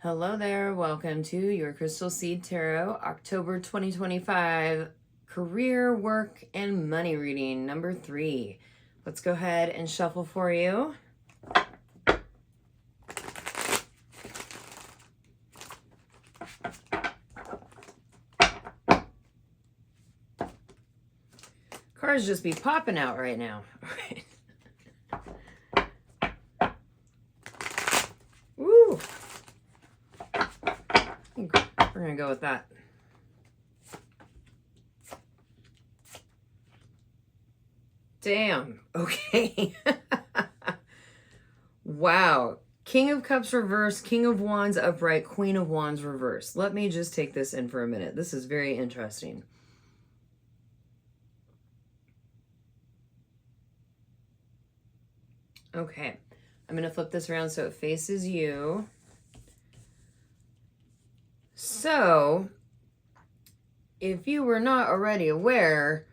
Hello there. Welcome to your Crystal Seed Tarot October 2025 career, work, and money reading number 3. Let's go ahead and shuffle for you. Cards just be popping out right now. Woo! We're going to go with that. Damn. Okay. Wow. King of Cups reverse, King of Wands upright, Queen of Wands reverse. Let me just take this in for a minute. This is very interesting. Okay. I'm going to flip this around so it faces you. So, if you were not already aware,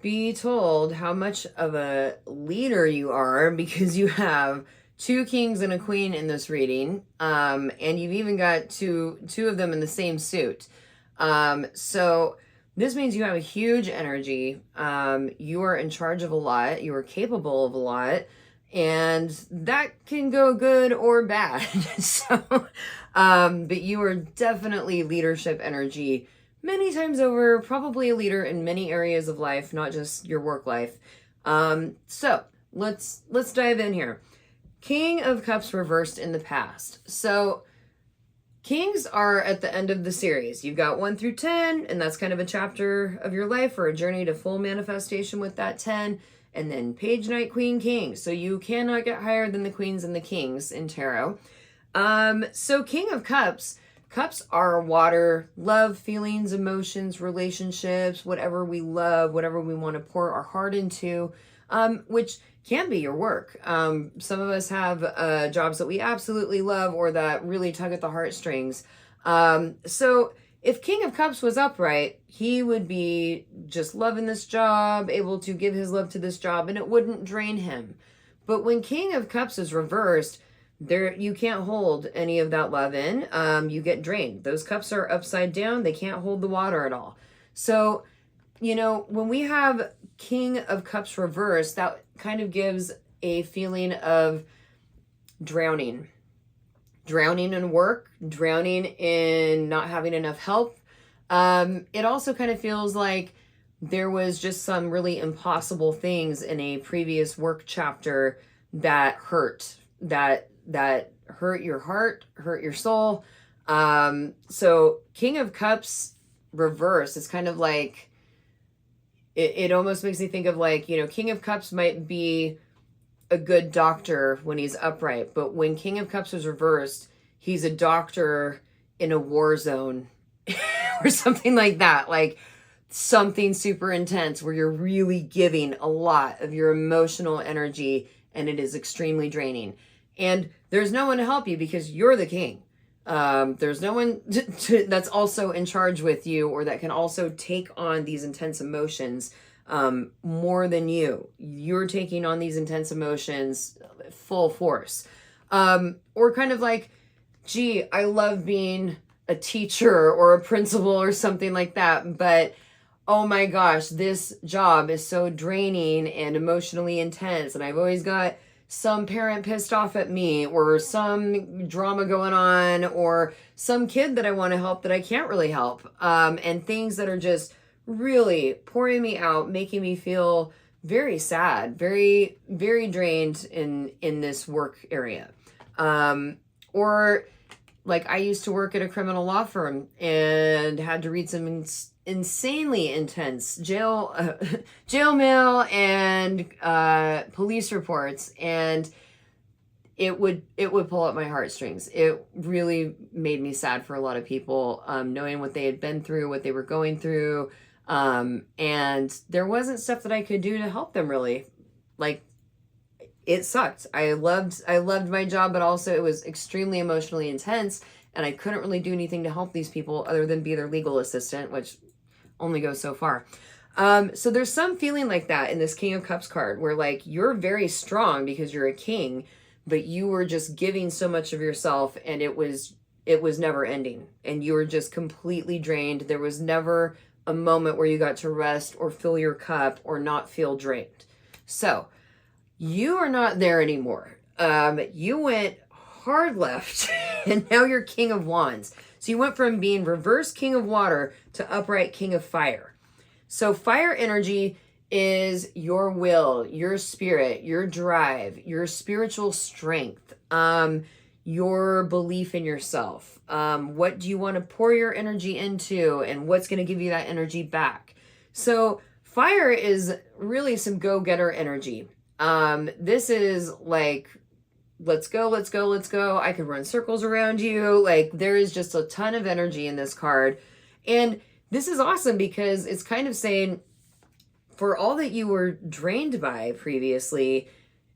be told how much of a leader you are, because you have 2 kings and a queen in this reading, and you've even got two of them in the same suit. So this means you have a huge energy. You are in charge of a lot. You are capable of a lot. And that can go good or bad. But you are definitely leadership energy many times over, probably a leader in many areas of life, not just your work life. So let's dive in here. King of Cups reversed in the past. So Kings are at the end of the series. You've got 1 through 10, and that's kind of a chapter of your life or a journey to full manifestation with that 10. And then Page, Knight, Queen, King. So you cannot get higher than the Queens and the Kings in tarot. So King of Cups, cups are water, love, feelings, emotions, relationships, whatever we love, whatever we want to pour our heart into, which can be your work. Some of us have jobs that we absolutely love or that really tug at the heartstrings. So if King of Cups was upright, he would be just loving this job, able to give his love to this job, and it wouldn't drain him. But when King of Cups is reversed, you can't hold any of that love in. You get drained. Those cups are upside down. They can't hold the water at all. So, when we have King of Cups reversed, that kind of gives a feeling of drowning. Drowning in work, drowning in not having enough help. It also kind of feels like there was just some really impossible things in a previous work chapter that hurt, that hurt your heart, hurt your soul. So King of Cups reverse is kind of like, it almost makes me think of like, King of Cups might be a good doctor when he's upright, but when King of Cups is reversed, he's a doctor in a war zone or something like that, like something super intense where you're really giving a lot of your emotional energy and it is extremely draining. And there's no one to help you because you're the king. There's no one that's also in charge with you or that can also take on these intense emotions more than you. You're taking on these intense emotions full force. Or kind of like, gee, I love being a teacher or a principal or something like that, but oh my gosh, this job is so draining and emotionally intense, and I've always got some parent pissed off at me or some drama going on or some kid that I want to help that I can't really help, and things that are just really pouring me out, making me feel very sad, very, very drained in this work area. Or like I used to work at a criminal law firm and had to read some insanely intense jail mail and police reports, and it would pull at my heartstrings. It really made me sad for a lot of people, knowing what they had been through, what they were going through, and there wasn't stuff that I could do to help them really. Like, it sucked. I loved my job, but also it was extremely emotionally intense, and I couldn't really do anything to help these people other than be their legal assistant, which only goes so far. So there's some feeling like that in this King of Cups card where like you're very strong because you're a king, but you were just giving so much of yourself and it was it was never ending and you were just completely drained. There was never a moment where you got to rest or fill your cup or not feel drained. So you are not there anymore. You went hard left and now you're King of Wands. So you went from being reverse King of Water to upright King of Fire. So fire energy is your will, your spirit, your drive, your spiritual strength, your belief in yourself. What do you want to pour your energy into and what's going to give you that energy back? So fire is really some go-getter energy. This is like, let's go, let's go, let's go. I could run circles around you. Like there is just a ton of energy in this card. And this is awesome because it's kind of saying for all that you were drained by previously,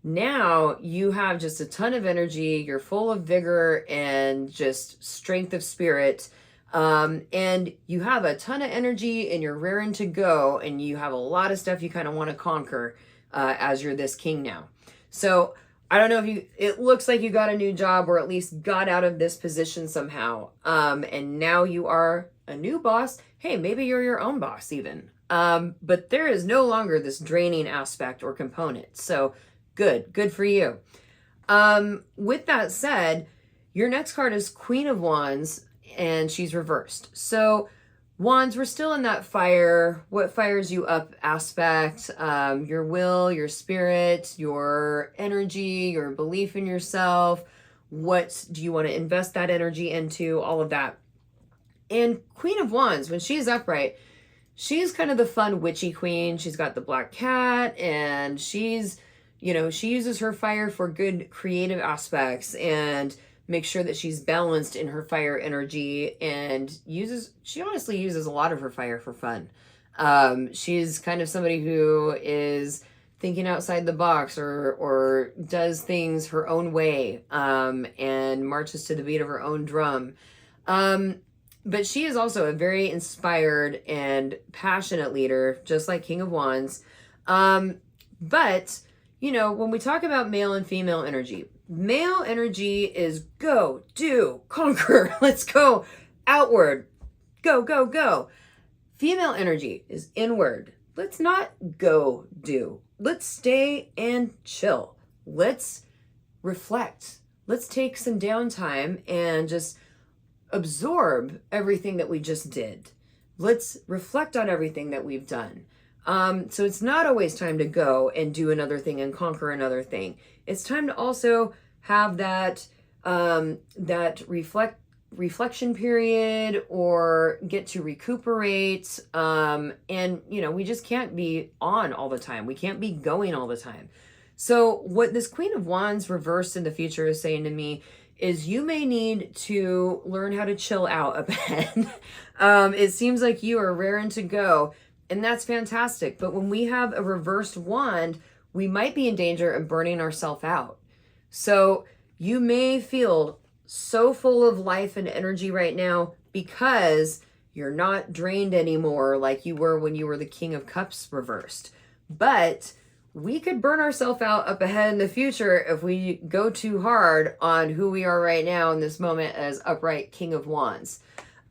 now you have just a ton of energy. You're full of vigor and just strength of spirit. And you have a ton of energy and you're raring to go and you have a lot of stuff you kind of want to conquer as you're this king now. So I don't know if it looks like you got a new job or at least got out of this position somehow. And now you are a new boss. Hey, maybe you're your own boss even. But there is no longer this draining aspect or component. So good for you. With that said, your next card is Queen of Wands and she's reversed. So Wands, we're still in that fire, what fires you up aspect, your will, your spirit, your energy, your belief in yourself. What do you want to invest that energy into? All of that. And Queen of Wands, when she's upright, she's kind of the fun witchy queen. She's got the black cat and she uses her fire for good creative aspects and make sure that she's balanced in her fire energy and she honestly uses a lot of her fire for fun. She's kind of somebody who is thinking outside the box or does things her own way, and marches to the beat of her own drum. But she is also a very inspired and passionate leader, just like King of Wands. But, when we talk about male and female energy, male energy is go, do, conquer. Let's go outward. Go, go, go. Female energy is inward. Let's not go, do. Let's stay and chill. Let's reflect. Let's take some downtime and just absorb everything that we just did. Let's reflect on everything that we've done. So it's not always time to go and do another thing and conquer another thing. It's time to also have that reflection period or get to recuperate. And we just can't be on all the time. We can't be going all the time. So what this Queen of Wands reversed in the future is saying to me is you may need to learn how to chill out a bit. It seems like you are raring to go, and that's fantastic. But when we have a reversed wand, we might be in danger of burning ourselves out. So you may feel so full of life and energy right now because you're not drained anymore like you were when you were the King of Cups reversed. But we could burn ourselves out up ahead in the future if we go too hard on who we are right now in this moment as upright King of Wands.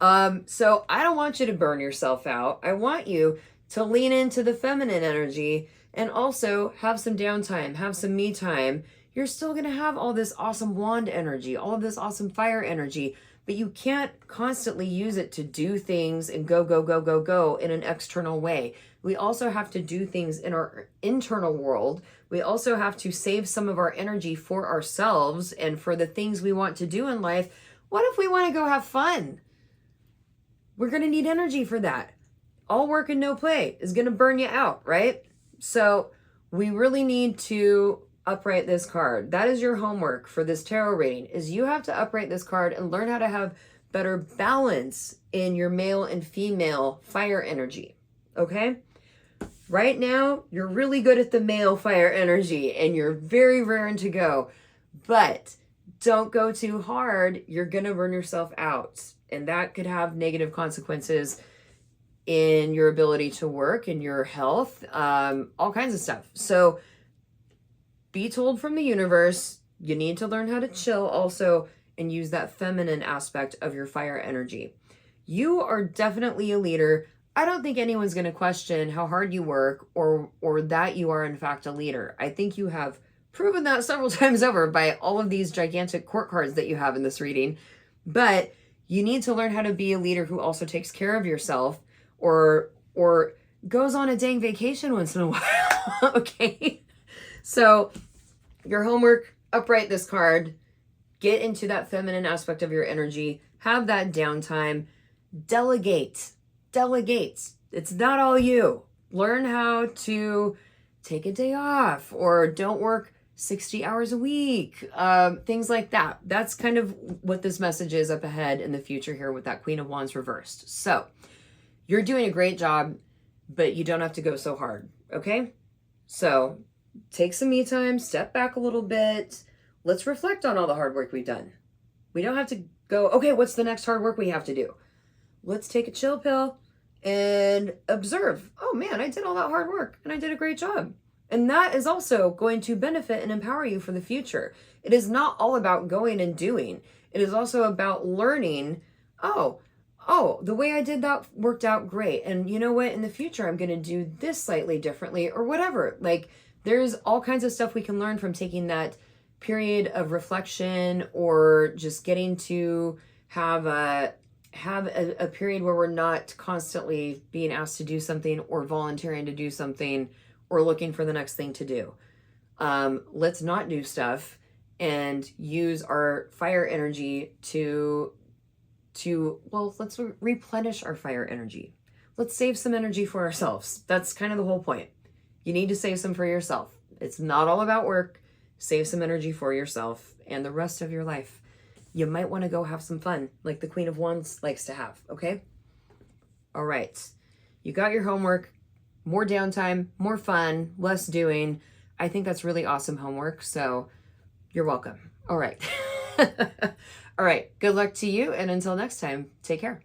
So I don't want you to burn yourself out. I want you to lean into the feminine energy and also have some downtime, have some me time. You're still going to have all this awesome wand energy, all of this awesome fire energy, but you can't constantly use it to do things and go, go, go, go, go in an external way. We also have to do things in our internal world. We also have to save some of our energy for ourselves and for the things we want to do in life. What if we want to go have fun? We're going to need energy for that. All work and no play is going to burn you out, right? So we really need to upright this card. That is your homework for this tarot reading, is you have to upright this card and learn how to have better balance in your male and female fire energy. Okay? Right now, you're really good at the male fire energy and you're very raring to go, but don't go too hard. You're going to burn yourself out, and that could have negative consequences in your ability to work, in your health, all kinds of stuff. So be told from the universe, you need to learn how to chill also and use that feminine aspect of your fire energy. You are definitely a leader. I don't think anyone's going to question how hard you work or that you are in fact a leader. I think you have proven that several times over by all of these gigantic court cards that you have in this reading. But you need to learn how to be a leader who also takes care of yourself or goes on a dang vacation once in a while. Okay? So your homework, upright this card, get into that feminine aspect of your energy, have that downtime, delegate. It's not all you. Learn how to take a day off or don't work 60 hours a week, things like that. That's kind of what this message is up ahead in the future here with that Queen of Wands reversed. So you're doing a great job, but you don't have to go so hard, okay? So take some me time, step back a little bit. Let's reflect on all the hard work we've done. We don't have to go, okay, what's the next hard work we have to do? Let's take a chill pill and observe. Oh man, I did all that hard work and I did a great job. And that is also going to benefit and empower you for the future. It is not all about going and doing. It is also about learning, oh, the way I did that worked out great. And you know what? In the future, I'm going to do this slightly differently or whatever. Like there's all kinds of stuff we can learn from taking that period of reflection or just getting to have a period where we're not constantly being asked to do something or volunteering to do something or looking for the next thing to do. Let's not do stuff and use our fire energy let's replenish our fire energy. Let's save some energy for ourselves. That's kind of the whole point. You need to save some for yourself. It's not all about work. Save some energy for yourself and the rest of your life. You might want to go have some fun like the Queen of Wands likes to have, okay? All right. You got your homework. More downtime, more fun, less doing. I think that's really awesome homework, so you're welcome. All right. All right. Good luck to you, and until next time, take care.